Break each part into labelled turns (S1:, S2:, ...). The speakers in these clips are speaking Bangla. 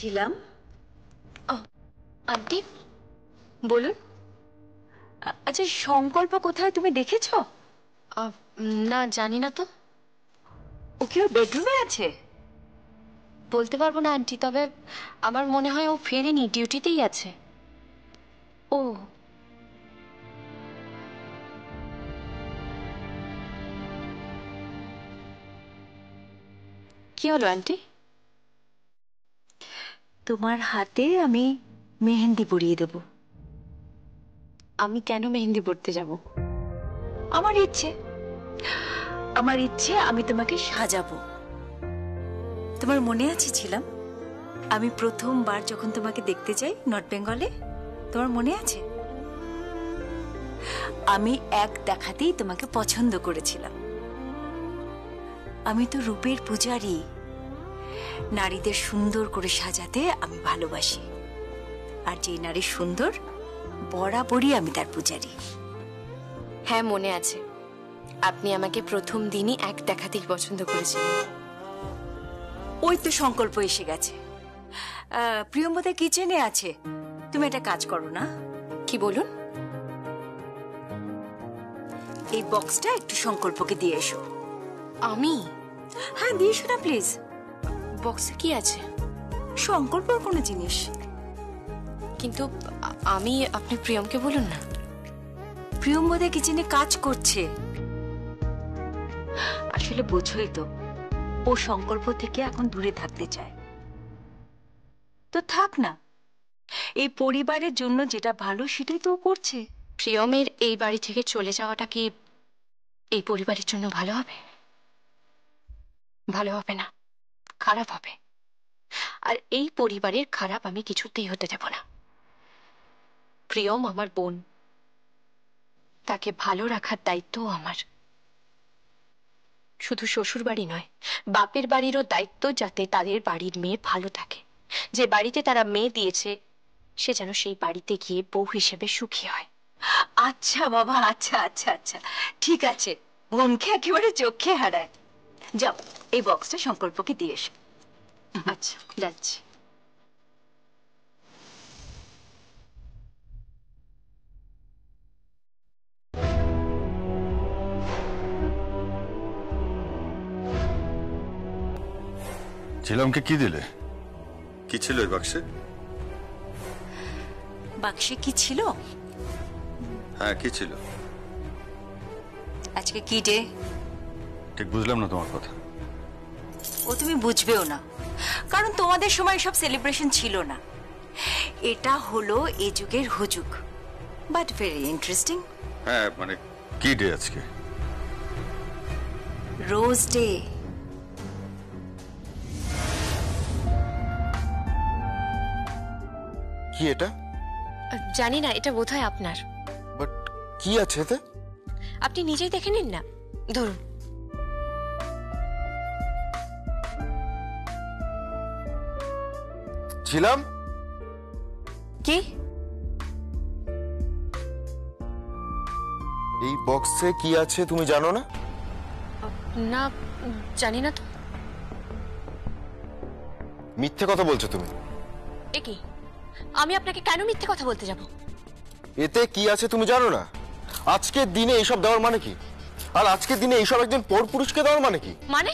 S1: ছিলাম।
S2: আন্টি বলুন।
S1: আচ্ছা, সংকল্প কোথায়, তুমি দেখেছো?
S2: না, জানি না তো।
S1: ও কি ওর বেডরুমে আছে?
S2: বলতে পারবো না আন্টি, তবে আমার মনে হয় ও ফেরেনি, ডিউটিতেই আছে।
S1: ও,
S2: কি হলো আন্টি?
S1: তোমার হাতে আমি মেহেন্দি পরিয়ে দেব।
S2: আমি কেন মেহেন্দি পড়তে যাব?
S1: আমার ইচ্ছে, আমার ইচ্ছে আমি তোমাকে সাজাবো। তোমার মনে আছে ছিলাম, আমি প্রথমবার যখন তোমাকে দেখতে যাই নর্থ বেঙ্গলে, তোমার মনে আছে? আমি এক দেখাতেই তোমাকে পছন্দ করেছিলাম। আমি তো রূপের পূজারী, নারীদের সুন্দর করে সাজাতে আমি ভালোবাসি, আর যে নারী সুন্দর বরাবরই আমি তার পূজারী।
S2: হ্যাঁ, মনে আছে, আপনি আমাকে প্রথম দিনই এক দেখাতেই পছন্দ করেছিলেন।
S1: ওই তো সংকল্প এসে গেছে। প্রিয়ম্বদা কিচেনে আছে, তুমি একটা কাজ করো না।
S2: কি বলুন?
S1: এই বক্সটা একটু সংকল্পকে দিয়ে এসো।
S2: আমি?
S1: হ্যাঁ, দিয়ে এসো না প্লিজ।
S2: বক্সে কি আছে?
S1: সংকল্পর কোনো জিনিস।
S2: কিন্তু আপনি প্রিয়মকে বলুন না।
S1: প্রিয়ম্বদা কিচেনে কাজ করছে। আসলে বোঝোই তো, ও সংকল্প থেকে এখন দূরে থাকতে চায়। তো থাক না, এই পরিবারের জন্য যেটা ভালো সেটাই তো ও করছে।
S2: প্রিয়মের এই বাড়ি থেকে চলে যাওয়াটা কি এই পরিবারের জন্য ভালো হবে? ভালো হবে না, খারাপ হবে। আর এই পরিবারের খারাপ আমি কিছুতেই হতে দেব না। প্রিয়ম আমার বোন, তাকে ভালো রাখার দায়িত্ব আমার। শুধু শ্বশুর বাড়ি নয়, বাপের বাড়িরও দায়িত্ব, যাতে তাদের বাড়ির মেয়ে ভালো থাকে। যে বাড়িতে তারা মেয়ে দিয়েছে, সে যেন সেই বাড়িতে গিয়ে বউ হিসেবে সুখী হয়।
S1: আচ্ছা বাবা, আচ্ছা আচ্ছা আচ্ছা, ঠিক আছে। বোনকে একেবারে চোখে হারায়। যাও, এই বক্সটা সংকল্পকে দিয়ে এসো।
S2: আচ্ছা, যাচ্ছি।
S3: ছিলামকে কি দিলে? কি ছিল এই বাক্সে?
S1: বাক্সে কি ছিল?
S3: হ্যাঁ, কি ছিল?
S1: আজকে কি ডে?
S3: ঠিক বুঝলাম না তোমার কথা।
S1: ও তুমি বুঝবেও না, কারণ তোমাদের সময় সব সেলিব্রেশন ছিল না। এটা হলো এ যুগের হুজুগ, বাট ভেরি ইন্টারেস্টিং।
S3: হ্যাঁ, মানে কি ডে আজকে?
S1: Rose day.
S4: কি এটা?
S2: জানি না, এটা বোধহয় আপনার।
S4: বাট কি আছে এতে?
S2: আপনি নিজেই দেখে নিন না, ধরুন।
S4: ছিলাম
S1: কি?
S4: এই বক্সে কি আছে তুমি জানো না?
S2: না, জানি না তো।
S4: মিথ্যে কথা বলছো তুমি।
S2: এ কি? আমি আপনাকে কেন মিথ্যে কথা বলতে যাব?
S4: এতে কি আছে তুমি জানো না? আজকের দিনে এইসব দেওয়ার মানে কি? আর আজকের দিনে এইসব একজন পরপুরুষকে দেওয়ার মানে কি?
S2: মানে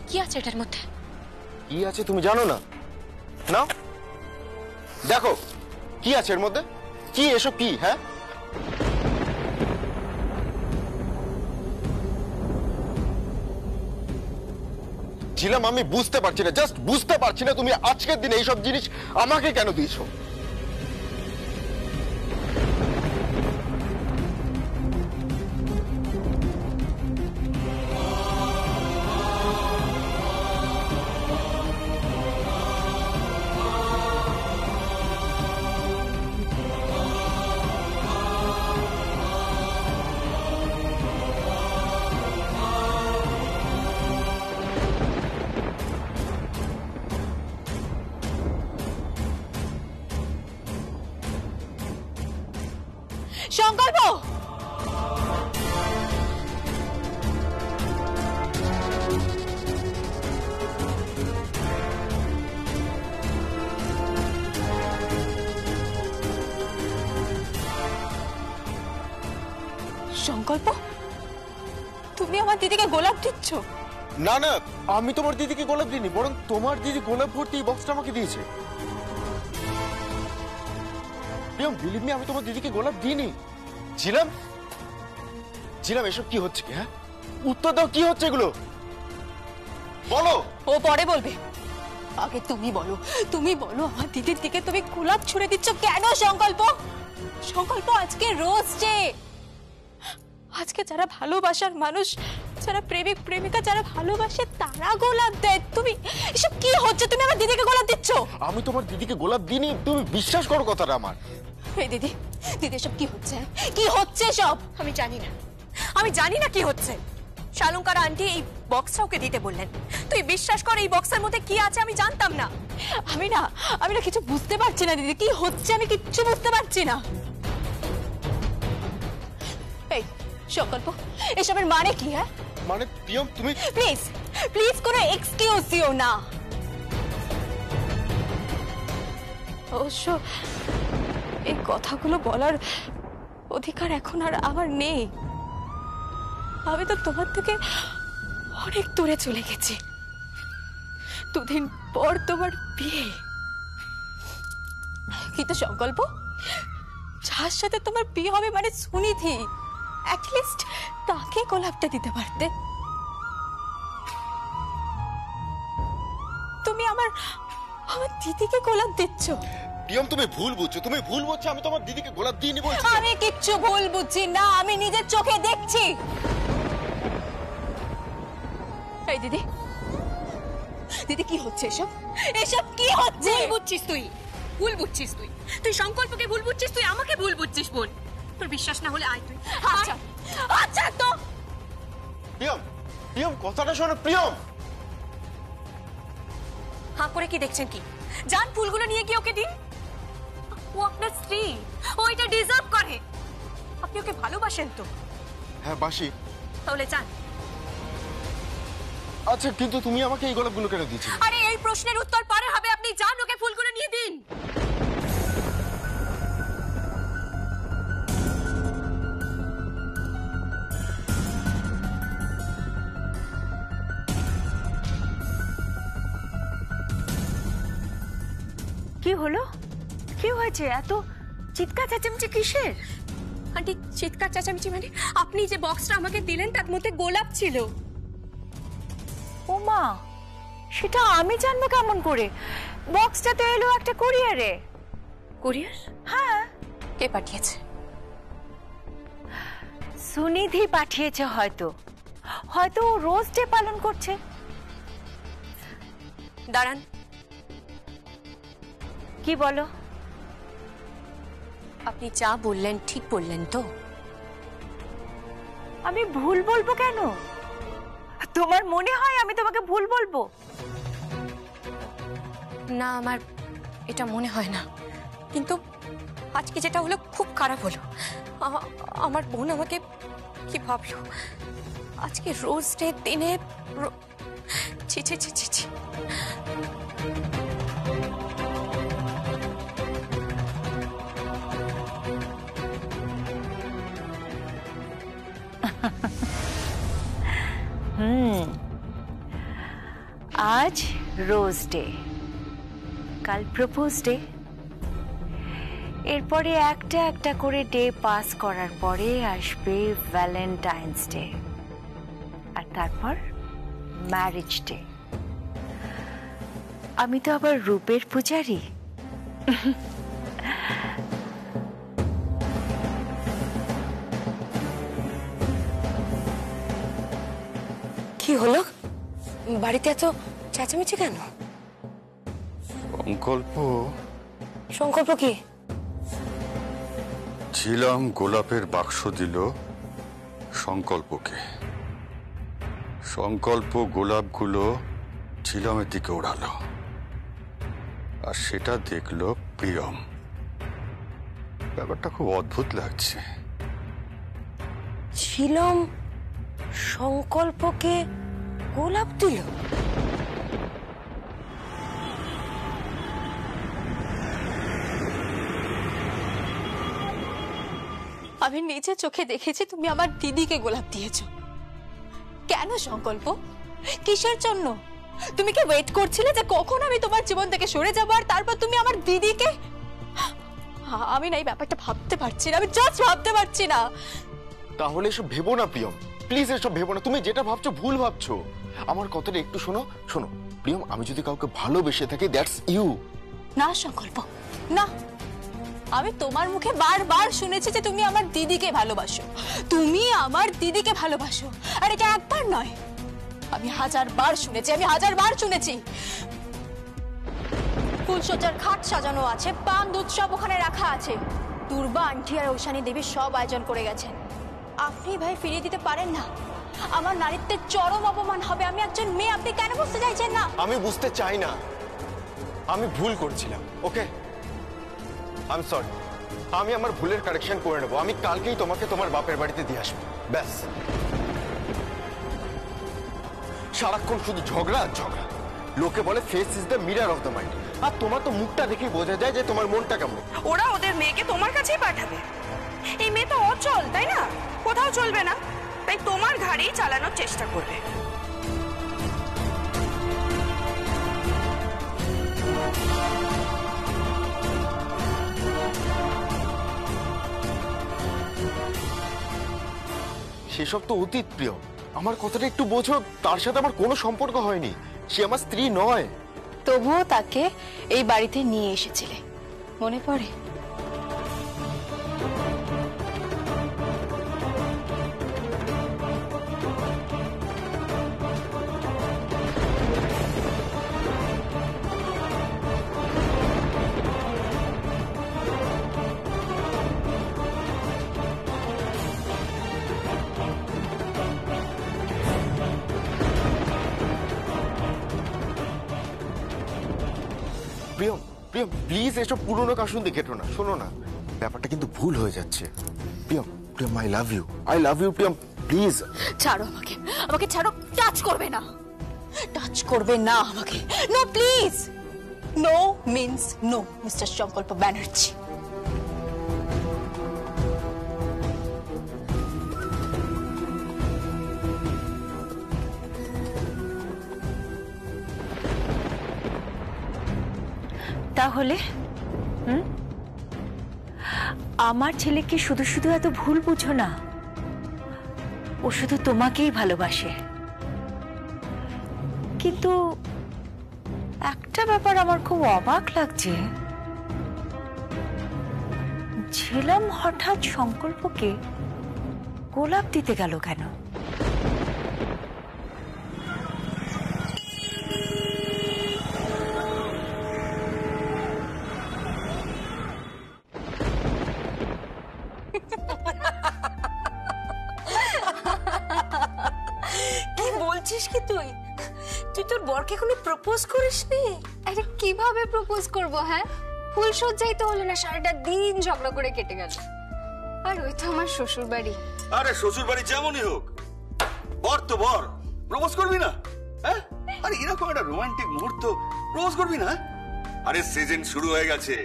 S2: কি আছে এটার মধ্যে?
S4: কি আছে তুমি জানো না? নাও দেখো কি আছে এর মধ্যে। কি এসব কি? হ্যাঁ, ছিলাম আমি বুঝতে পারছি না, জাস্ট বুঝতে পারছি না তুমি আজকের দিনে এইসব জিনিস আমাকে কেন দিয়েছো।
S1: সংকল্প!
S2: সংকল্প, তুমি আমার দিদিকে গোলাপ দিচ্ছ?
S4: না না, আমি তোমার দিদিকে গোলাপ দিইনি, বরং তোমার দিদি গোলাপ ভর্তি এই বক্সটা আমাকে দিয়েছে। প্রিয়ম, বিলিভ মি, আমি তোমার দিদিকে গোলাপ দিইনি। ঝিলাম, ঝিলাম, এসব কি হচ্ছে? কি, হ্যাঁ, উত্তর দাও, কি হচ্ছে এগুলো? বলো।
S2: ও পরে বলবে, আগে তুমি বলো, তুমি বলো আমার দিদির দিকে তুমি গোলাপ ছুঁড়ে দিচ্ছ কেন? সংকল্প, সংকল্প, আজকে রোজ ডে। আজকে যারা ভালোবাসার মানুষ, যারা প্রেমিক প্রেমিকা যারা ভালোবাসে তারা গোলাপ দেয়, তুমি এসব কি হচ্ছে? তুমি আমার দিদিকে গোলাপ দিচ্ছ?
S4: আমি তোমার দিদিকে গোলাপ দিইনি, তুমি বিশ্বাস করো কথাটা আমার।
S2: এই দিদি, দিদি এসব কি হচ্ছে? কি হচ্ছে সব? আমি জানি না, আমি জানি না কি হচ্ছে। শালঙ্কার আন্টি এই বক্সটা ওকে দিতে বললেন। তুই বিশ্বাস কর, এই বক্সের মধ্যে কি আছে আমি জানতাম না। আমি না কিছু বুঝতে পারছি না দিদি, কি হচ্ছে আমি কিচ্ছু বুঝতে পারছি না। এই সংকল্প, এসবের মানে কি? হ্যাঁ,
S4: মানে প্রিয়ম, তুমি
S2: প্লিজ প্লিজ কোনো এক্সকিউজ দিও না। অবশ্য এই কথাগুলো বলার অধিকার এখন আর আমার নেই। আমি তো তোমার থেকে অনেক দূরে চলে গেছি। দুদিন পর তোমার বিয়ে, কিন্তু সংকল্প, যার সাথে তোমার বিয়ে হবে মানে সুনিধি, অ্যাটলিস্ট তাকে গোলাপটা দিতে পারতে। তুমি আমার দিদিকে গোলাপ দিচ্ছ।
S4: প্রিয়ম, তুমি ভুল বুঝছো, তুমি ভুল বুঝছো। আমি তোমার দিদিকে গোলাপ দিইনি বলছি।
S2: আমি কিচ্ছু ভুল বুঝছি না, আমি নিজের চোখে দেখছি। এই দিদি, দিদি কি হচ্ছে এসব? এসব কি হচ্ছে?
S5: ভুল বুঝছিস তুই, ভুল বুঝছিস তুই। তুই সংকল্পকে ভুল বুঝছিস, তুই আমাকে ভুল বুঝছিস বোন। তোর বিশ্বাস না হলে আয় তুই।
S2: আচ্ছা আচ্ছা, তো
S4: প্রিয়ম, প্রিয়ম, কথাটা শোনো প্রিয়ম।
S5: হাঁ করে কি দেখছেন? কি যান, ফুলগুলো নিয়ে গিয়ে ওকে দিন। ও আপনার স্ত্রী, ও এটা ডিজার্ভ করে। আপনি ওকে ভালোবাসেন তো?
S4: হ্যাঁ, বাসি।
S5: তাহলে যান।
S4: আচ্ছা, কিন্তু তুমি আমাকে এই গোলাপগুলো কেন দিয়েছিলে?
S5: আরে এই প্রশ্নের উত্তর পরে হবে, আপনি যান, ওকে ফুলগুলো নিয়ে দিন।
S1: কি হলো? কি হয়েছে? এত চিৎকার চেঁচামেচি কিসের?
S5: আন্টি, চিৎকার চেঁচামেচি মানে? আপনি যে বক্সটা আমাকে দিলেন তার মধ্যে গোলাপ ছিল।
S1: ও মা, সেটা আমি জানবো কেমন করে? বক্সটা তো এলো একটা কুরিয়ারে।
S5: কুরিয়ার?
S1: হ্যাঁ,
S2: কে পাঠিয়েছে?
S1: সুনিধি পাঠিয়েছে। হয়তো হয়তো ও রোজ ডে পালন করছে।
S5: দাঁড়ান,
S1: কি বলো?
S5: আপনি যা বললেন ঠিক বললেন তো?
S1: আমি ভুল বলবো কেন? তোমার মনে হয় আমি তোমাকে ভুল বলবো?
S5: না, আমার এটা মনে হয় না। কিন্তু আজকে যেটা হলো খুব খারাপ হলো। আমার বোন আমাকে কি ভাবলো? আজকে রোজ ডে দিনে ছি ছি ছি ছি ছি।
S1: আজ রোজ ডে, কাল প্রপোজ ডে, এরপরে একটা একটা করে ডে পাস করার পরে আসবে ভ্যালেন্টাইন্স ডে, আর তারপর ম্যারেজ ডে। আমি তো আবার রূপের পূজারি।
S5: কি হলো? বাড়িতে এত চেঁচামেচি কেন?
S3: সংকল্প,
S5: সংকল্প কি?
S3: ছিলাম গোলাপের বাক্স দিল সংকল্পকে। সংকল্প গোলাপগুলো ছিলামের দিকে ওড়ালো, আর সেটা দেখলো প্রিয়ম। ব্যাপারটা খুব অদ্ভুত লাগছে।
S5: ছিলাম সংকল্পকে গোলাপ দিল? আমি নিজে চোখে দেখেছি তুমি আমার দিদিকে গোলাপ দিয়েছো। কেন সংকল্প? কিসের জন্য? তুমি কি ওয়েট করছিলে যে কখন আমি তোমার জীবন থেকে সরে যাবো আর তারপর তুমি আমার দিদিকে? আমি না এই ব্যাপারটা ভাবতে পারছি না, আমি জাস্ট ভাবতে পারছি না।
S4: তাহলে এসব ভেবো না প্রিয়ম, প্লিজ এসব ভেবো না। তুমি যেটা ভাবছো ভুল ভাবছো। আমার কথাটা একটু শোনো। শোনো প্রিয়ম, আমি যদি কাউকে ভালোবেসে থাকি দ্যাটস ইউ।
S5: না সংকল্প, না। আমি তোমার মুখে বারবার শুনেছি যে তুমি আমার দিদিকে ভালোবাসো, তুমি আমার দিদিকে ভালোবাসো। আর এটা একবার নয়, আমি 1000 বার শুনেছি, আমি 1000 বার শুনেছি। ফুলসজ্জার খাট সাজানো আছে, পান দুধ সব ওখানে রাখা আছে। দুর্বা আন্টি আর ঐশানী দেবী সব আয়োজন করে গেছেন। আপনি ভাই ফিরিয়ে দিতে পারেন না? আমার নারীত্বের চরম অপমান হবে। আমি একজন মেয়ে, আপনি কেন বুঝতে চাইছেন না?
S4: আমি বুঝতে চাই না, আমি ভুল করেছিলাম। ওকে, আই এম সরি। আমি আমার ভুলের কারেকশন করে নেবো। আমি কালকেই তোমাকে তোমার বাপের বাড়িতে দিয়ে আসবো, ব্যাস। সারাক্ষণ শুধু ঝগড়া আর ঝগড়া। লোকে বলে face is the mirror of the mind. আর তোমার তো মুখটা দেখেই বোঝা যায় যে তোমার মনটা কেমন।
S6: ওরা ওদের মেয়েকে তোমার কাছেই পাঠাবে। এই মেয়ে তো অচল, তাই না? কোথাও চলবে না, তাই তোমার ঘাড়েই চালানোর চেষ্টা করবে।
S4: সেসব তো অতীত প্রিয়। আমার কথাটা একটু বোঝো। তার সাথে আমার কোনো সম্পর্ক হয়নি, সে আমার স্ত্রী নয়।
S2: তবুও তাকে এই বাড়িতে নিয়ে এসেছিলে, মনে পড়ে?
S4: প্রিয়ম, প্রিয়ম প্লিজ এসব পুরনো কাশুন দেখে না। শোনো না, ব্যাপারটা কিন্তু ভুল হয়ে যাচ্ছে। Priyam, Priyam I love you, I love you Priyam, please.
S5: ছাড়ো আমাকে, আমাকে ছাড়ো। টাচ করবে না, টাচ করবে না আমাকে। No please. No means no, mister Sankalp Banerjee.
S1: তাহলে আমার ছেলেকে শুধু শুধু এত ভুল বুঝো না। ও শুধু তোমাকেই ভালোবাসে। কিন্তু একটা ব্যাপার আমার খুব অবাক লাগছে, ঝিলাম হঠাৎ সংকল্পকে গোলাপ দিতে গেল কেন?
S5: কি বলছিস কি তুই? তুই তোর বরকে এখনো প্রপোজ করিসনি?
S7: আরে কিভাবে প্রপোজ করব? হ্যাঁ, ফুলসজ্জাই তো হলো না, সারাটা দিন ঝগড়া করে কেটে গেল। আর ওই তো আমার শ্বশুর বাড়ি।
S3: আরে শ্বশুর বাড়ি যেমনই হোক, বর তো বর, প্রপোজ করবি না? হ্যাঁ, আরে এরকম একটা রোমান্টিক মুহূর্ত প্রপোজ করবি না? আরে সিজন শুরু হয়ে গেছে।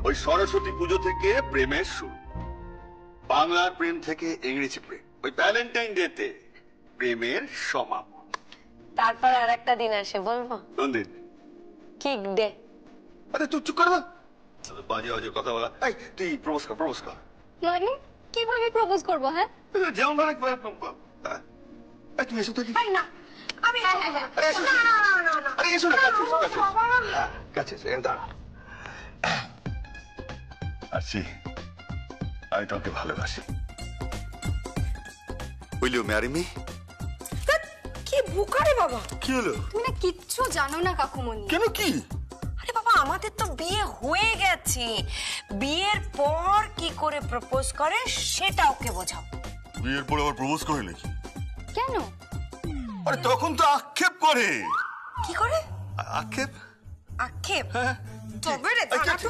S3: ওই সরস্বতী পুজো থেকে প্রেমের শুরু, বাংলার প্রেম থেকে ইংরেজি প্রেম, ওই ভ্যালেন্টাইন ডে তে প্রেমের সমাপন।
S7: তারপর আর একটা দিন আসে, বলবো?
S3: কোন দিন?
S7: Kick day.
S3: আরে তুই চুপ কর না, বাজে বাজে কথা বলা। এই তুই প্রপোজ কর, প্রপোজ কর।
S7: মানে কিভাবে প্রপোজ করব? হ্যাঁ,
S3: যেমন ভাবে তুমি এসো তো।
S7: না আমি
S3: আরে এসো না, কাছে দাঁড়া। আছি, আমি তোমাকে ভালোবাসি। Will you marry me?
S5: কি বুকারে বাবা!
S3: কি হলো?
S7: তুমি না কিচ্ছু জানো না কাকুমণি।
S3: কেন, কি?
S8: আরে বাবা, আমাদের তো বিয়ে হয়ে গেছে। বিয়ের পর কি করে প্রপোজ করে সেটা ওকে বোঝাও।
S3: বিয়ের পর আবার প্রপোজ করে নাকি?
S7: কেন?
S3: আরে তখন তো আক্ষেপ করে।
S8: কি করে
S3: আক্ষেপ?
S8: আক্ষেপ?
S3: হ্যাঁ।
S8: তবে রে, দাঁড়া তো।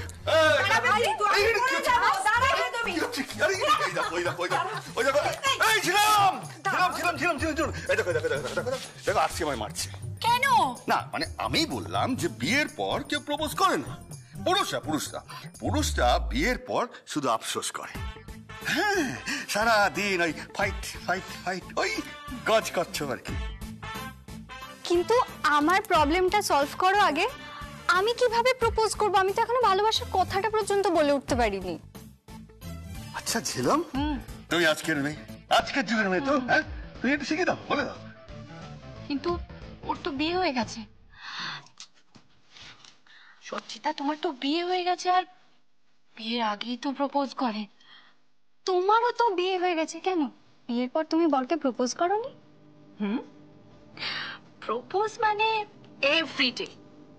S3: দেখো আজকে আমায় মারছে
S8: কেন?
S3: না, মানে আমি বললাম যে বিয়ের পর কেউ প্রপোজ করে না। পুরুষরা বিয়ের পর শুধু আফসোস করে। হ্যাঁ, সারাদিন ওই ফাইট ফাইট ফাইট, ওই গজ করছো আর কি।
S7: কিন্তু আমার প্রবলেমটা সলভ করো আগে। আমি কিভাবে প্রপোজ করব? আমি তো এখনো ভালোবাসার কথাটা পর্যন্ত বলে উঠতে পারিনি।
S3: আচ্ছা ছিলাম, তুমি আজকের মেয়ে, আজকের যুগের মেয়ে তো, হ্যাঁ তুমি একটু শিখে দাও, বলে দাও।
S2: কিন্তু ওর তো বিয়ে হয়ে গেছে। সঞ্চিতা, তোমার তো বিয়ে হয়ে গেছে, আর বিয়ের আগেই তো প্রপোজ করে।
S7: তোমারও তো বিয়ে হয়ে গেছে, কেন বিয়ের পর তুমি বরকে প্রপোজ করোনি?
S2: প্রপোজ মানে এভরিডে,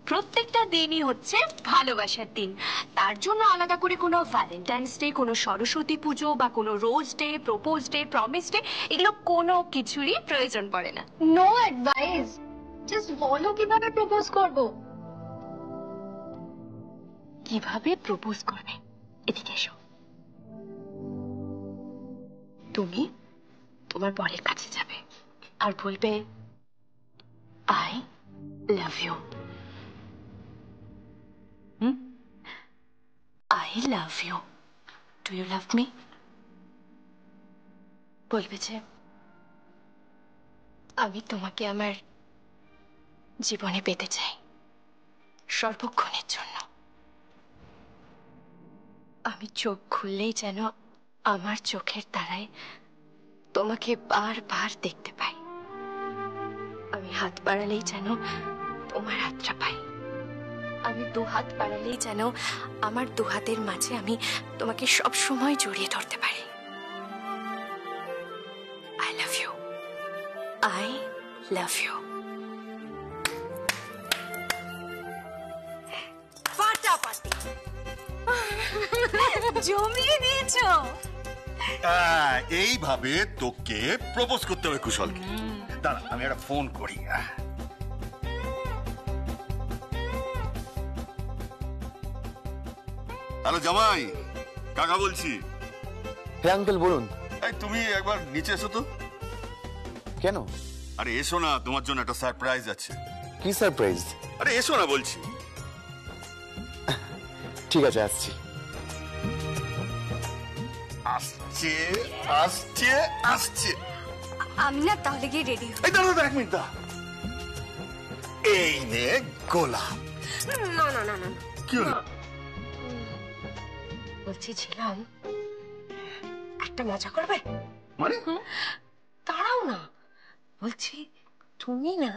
S2: প্রত্যেকটা দিনই হচ্ছে ভালোবাসার দিন। তার জন্য আলাদা করে কোনো ভ্যালেন্টাইন্স ডে, কোনো সরস্বতী পুজো বা কোনো rose day, propose day, promise day, এগুলো কোনো কিছুরই প্রয়োজন পড়ে না।
S7: নো অ্যাডভাইস, জাস্ট বলো কিভাবে প্রপোজ করব।
S2: কিভাবে প্রপোজ করবে? এদিকে এসো। তুমি তোমার বরের কাছে যাবে আর বলবে, I love you. I love you. Do you love me? বলবে যে আমি তোমাকে আমার জীবনে পেতে চাই, সর্বক্ষণের জন্য। আমি চোখ খুললেই যেন আমার চোখের তারায় তোমাকে বারবার দেখতে পাই। আমি হাত বাড়ালেই যেন তোমার হাতটা পাই। আমি দু হাত বাড়ালেই যেন আমার দু হাতের মাঝে আমি তোমাকে সব সময় জড়িয়ে ধরতে পারি। I love you, I love you.
S8: ফাটাফাটি জমিয়ে দিয়েছো।
S3: এইভাবে তোকে প্রপোজ করতে হবে কুশলকে। দাঁড়া, আমি একটা ফোন করি। হ্যালো জামাই, কাকা বলছি।
S4: হ্যাঁ আঙ্কেল বলুন।
S3: এই তুমি একবার নিচে এসো তো।
S4: কেন?
S3: আরে এসো না, তোমার জন্য একটা সারপ্রাইজ আছে।
S4: কি সারপ্রাইজ?
S3: আরে এসো না বলছি।
S4: ঠিক আছে, আসছি।
S3: আসছে আসছে আসছে।
S7: আমি না তাহলে গিয়ে রেডি।
S3: এই দাঁড়া দাঁড়া, এক মিনিট দাঁড়া। এই নে গোলাপ।
S8: না না না না,
S3: কি হলো?
S8: বলছিলাম একটা মজা করবে?
S3: মানে?
S8: দাঁড়াও না, বলছি তুমি না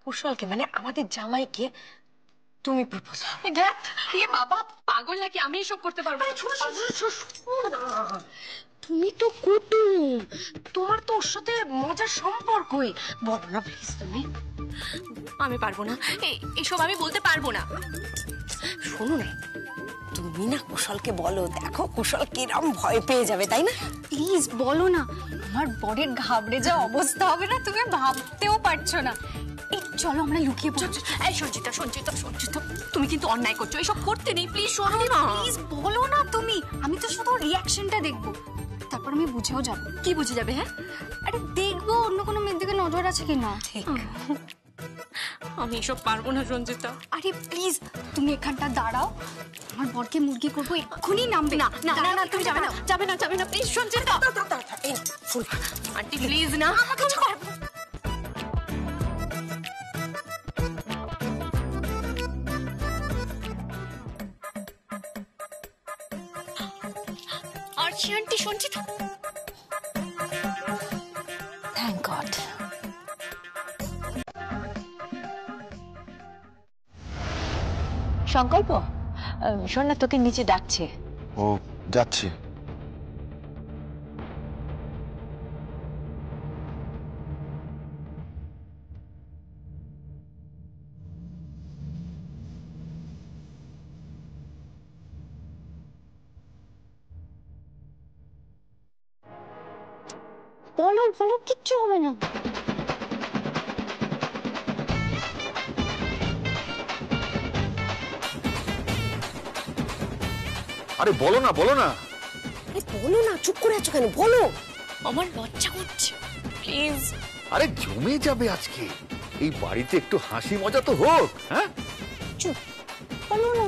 S8: কুশলকে, মানে আমাদের জামাইকে তুমি প্রপোজ।
S2: বাবা পাগল নাকি? আমি এসব করতে পারবো না।
S8: তুমি তো কুটুম, তোমার তো ওর সাথে মজার সম্পর্কই। বলো না প্লিজ তুমি।
S2: আমি পারবো না, এসব আমি বলতে পারবো না।
S8: শোনো না, তুমি না কুশলকে বলো, দেখো কুশল কিরম ভয় পেয়ে যাবে, তাই না?
S7: প্লিজ বলো না, আমার বরের ঘাবড়ে যা অবস্থা হবে না, তুমি ভাবতেও পারছো না। এই চলো আমরা লুকিয়ে পড়ি।
S2: এই সঞ্চিতা, সঞ্চিতা, সঞ্চিতা, তুমি কিন্তু অন্যায় করছো, এসব করতে নেই। প্লিজ শোনো না।
S7: প্লিজ বলো না তুমি, আমি তো শুধু রিয়াকশনটা দেখবো, তারপর আমি বুঝেও যাবো।
S2: কি বুঝে যাবে? হ্যাঁ,
S7: আরে দেখবো অন্য কোনো মেয়ের দিকে নজর আছে কিনা।
S8: ঠিক।
S2: আমি এসব পারবো না সঞ্চিতা।
S7: আরে প্লিজ তুমি এখানটা দাঁড়াও, আমার বরকে মুরগি করবো, এক্ষুনি নামবে।
S2: না না না না, তুমি যাবে না, যাবে না, যাবে না, প্লিজ সঞ্চিতা।
S8: এই ফুল
S2: আন্টি প্লিজ না।
S7: Archi aunty, Sanchita.
S8: Thank God.
S2: Sankalp, শোন না, তোকে নিচে ডাকছে।
S4: ও যাচ্ছি।
S7: বলো বলো, কিচ্ছু হবে না।
S3: আরে বলো না, বলো না।
S8: বলো না, চুপ করে আছো কেন? বলো।
S2: আমার লজ্জা করছে, প্লিজ।
S3: আরে জমে যাবে আজকে, এই বাড়িতে একটু হাসি মজা তো হোক। হ্যাঁ
S7: চুপ, বলো না।